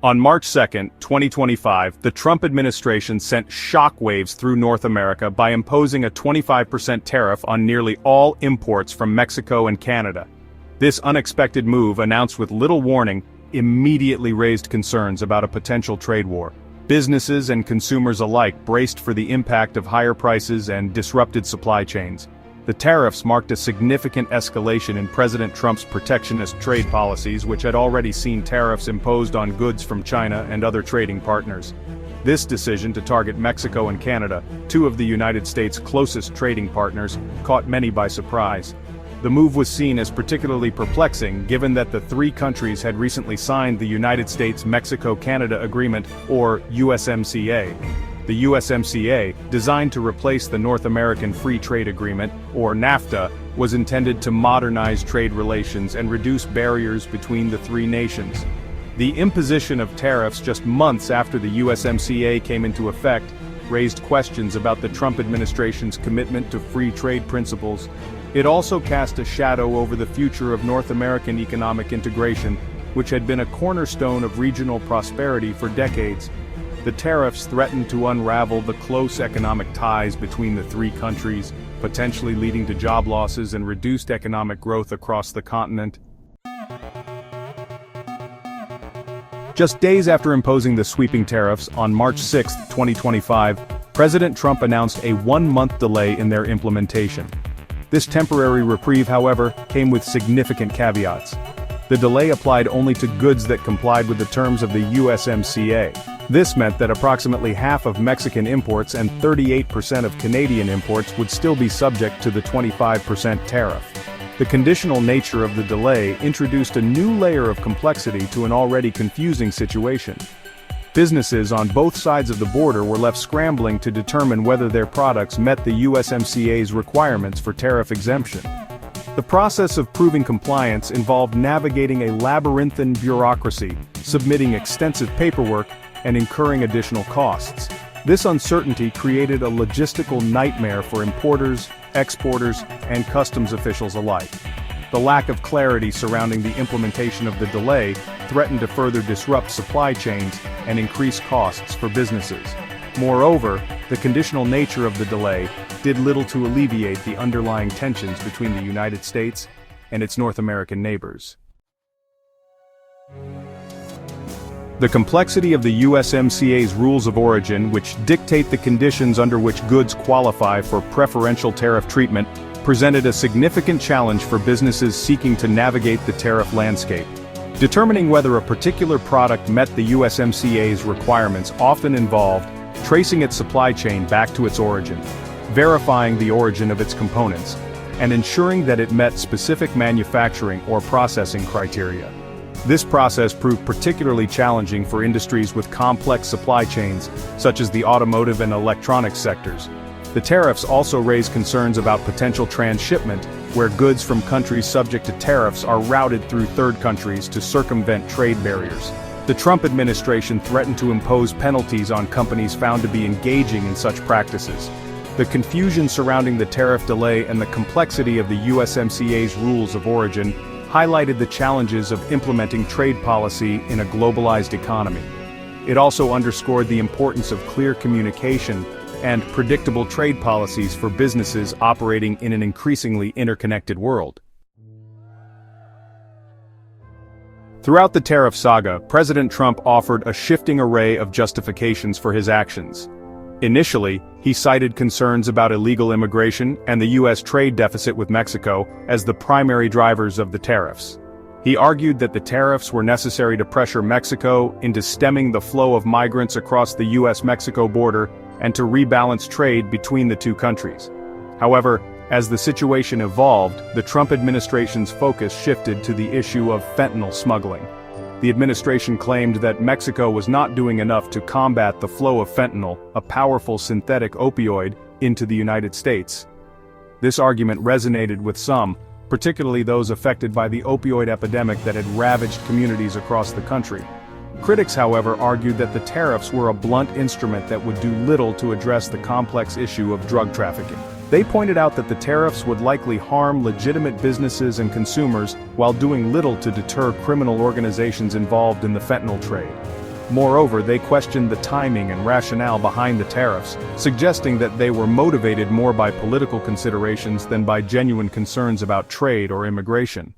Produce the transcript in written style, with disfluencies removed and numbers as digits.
On March 2, 2025, the Trump administration sent shockwaves through North America by imposing a 25% tariff on nearly all imports from Mexico and Canada. This unexpected move, announced with little warning, immediately raised concerns about a potential trade war. Businesses and consumers alike braced for the impact of higher prices and disrupted supply chains. The tariffs marked a significant escalation in President Trump's protectionist trade policies, which had already seen tariffs imposed on goods from China and other trading partners. This decision to target Mexico and Canada, two of the United States' closest trading partners, caught many by surprise. The move was seen as particularly perplexing given that the three countries had recently signed the United States-Mexico-Canada Agreement, or USMCA. The USMCA, designed to replace the North American Free Trade Agreement, or NAFTA, was intended to modernize trade relations and reduce barriers between the three nations. The imposition of tariffs just months after the USMCA came into effect raised questions about the Trump administration's commitment to free trade principles. It also cast a shadow over the future of North American economic integration, which had been a cornerstone of regional prosperity for decades. The tariffs threatened to unravel the close economic ties between the three countries, potentially leading to job losses and reduced economic growth across the continent. Just days after imposing the sweeping tariffs, on March 6, 2025, President Trump announced a one-month delay in their implementation. This temporary reprieve, however, came with significant caveats. The delay applied only to goods that complied with the terms of the USMCA. This meant that approximately half of Mexican imports and 38% of Canadian imports would still be subject to the 25% tariff. The conditional nature of the delay introduced a new layer of complexity to an already confusing situation. Businesses on both sides of the border were left scrambling to determine whether their products met the USMCA's requirements for tariff exemption. The process of proving compliance involved navigating a labyrinthine bureaucracy, submitting extensive paperwork, and incurring additional costs. This uncertainty created a logistical nightmare for importers, exporters, and customs officials alike. The lack of clarity surrounding the implementation of the delay threatened to further disrupt supply chains and increase costs for businesses. Moreover, the conditional nature of the delay did little to alleviate the underlying tensions between the United States and its North American neighbors. The complexity of the USMCA's rules of origin, which dictate the conditions under which goods qualify for preferential tariff treatment, presented a significant challenge for businesses seeking to navigate the tariff landscape. Determining whether a particular product met the USMCA's requirements often involved tracing its supply chain back to its origin, verifying the origin of its components, and ensuring that it met specific manufacturing or processing criteria. This process proved particularly challenging for industries with complex supply chains, such as the automotive and electronics sectors. The tariffs also raised concerns about potential transshipment, where goods from countries subject to tariffs are routed through third countries to circumvent trade barriers. The Trump administration threatened to impose penalties on companies found to be engaging in such practices. The confusion surrounding the tariff delay and the complexity of the USMCA's rules of origin highlighted the challenges of implementing trade policy in a globalized economy. It also underscored the importance of clear communication and predictable trade policies for businesses operating in an increasingly interconnected world. Throughout the tariff saga, President Trump offered a shifting array of justifications for his actions. Initially, he cited concerns about illegal immigration and the U.S. trade deficit with Mexico as the primary drivers of the tariffs. He argued that the tariffs were necessary to pressure Mexico into stemming the flow of migrants across the U.S.-Mexico border and to rebalance trade between the two countries. However, as the situation evolved, the Trump administration's focus shifted to the issue of fentanyl smuggling. The administration claimed that Mexico was not doing enough to combat the flow of fentanyl, a powerful synthetic opioid, into the United States. This argument resonated with some, particularly those affected by the opioid epidemic that had ravaged communities across the country. Critics, however, argued that the tariffs were a blunt instrument that would do little to address the complex issue of drug trafficking. They pointed out that the tariffs would likely harm legitimate businesses and consumers while doing little to deter criminal organizations involved in the fentanyl trade. Moreover, they questioned the timing and rationale behind the tariffs, suggesting that they were motivated more by political considerations than by genuine concerns about trade or immigration.